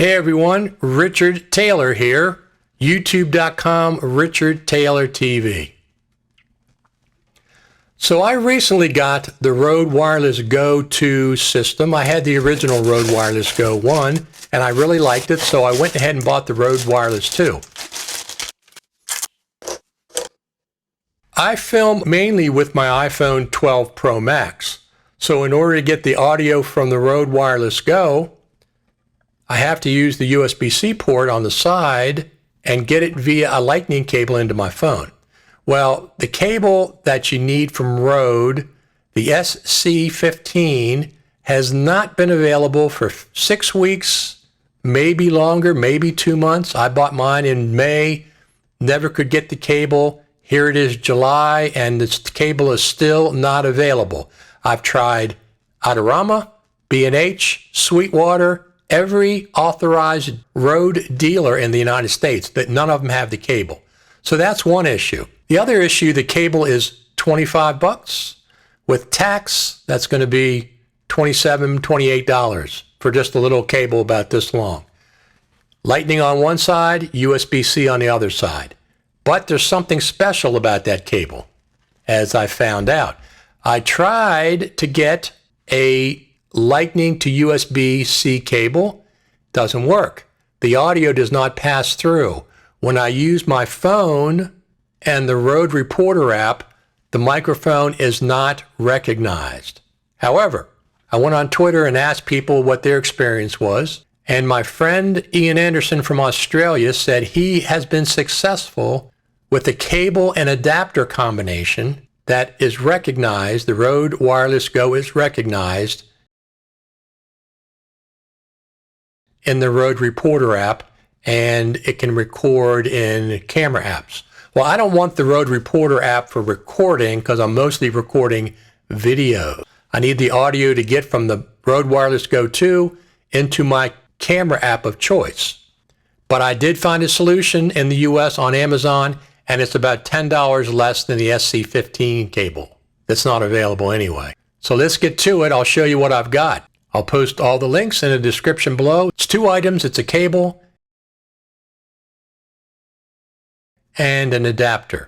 Hey everyone, Richard Taylor here, youtube.com Richard Taylor TV. So I recently got the Rode Wireless Go II system. I had the original Rode Wireless Go I, and I really liked it, so I went ahead and bought the Rode Wireless 2. I film mainly with my iPhone 12 Pro Max. So in order to get the audio from the Rode Wireless Go, I have to use the USB-C port on the side and get it via a lightning cable into my phone. Well, the cable that you need from Rode, the SC15, has not been available for 6 weeks, maybe longer, maybe 2 months. I bought mine in May, never could get the cable. Here it is July, and this cable is still not available. I've tried Adorama, B&H, Sweetwater, every authorized Rode dealer in the United States, but none of them have the cable. So that's one issue. The other issue, the cable is $25. With tax, that's going to be $27, $28 for just a little cable about this long. Lightning on one side, USB-C on the other side. But there's something special about that cable, as I found out. I tried to get a Lightning to USB-C cable. Doesn't work. The audio does not pass through. When I use my phone and the Rode Reporter app, the microphone is not recognized. However, I went on Twitter and asked people what their experience was, and my friend Ian Anderson from Australia said he has been successful with the cable and adapter combination that is recognized. The Rode Wireless Go is recognized in the Rode Reporter app, and it can record in camera apps. Well, I don't want the Rode Reporter app for recording because I'm mostly recording video. I need the audio to get from the Rode Wireless Go 2 into my camera app of choice. But I did find a solution in the US on Amazon, and it's about $10 less than the SC15 cable. That's not available anyway. So let's get to it. I'll show you what I've got. I'll post all the links in the description below. It's 2 items. It's a cable and an adapter.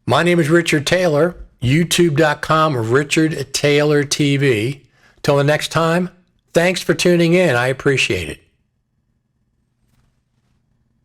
My name is Richard Taylor, youtube.com Richard Taylor TV. Till the next time, thanks for tuning in. I appreciate it.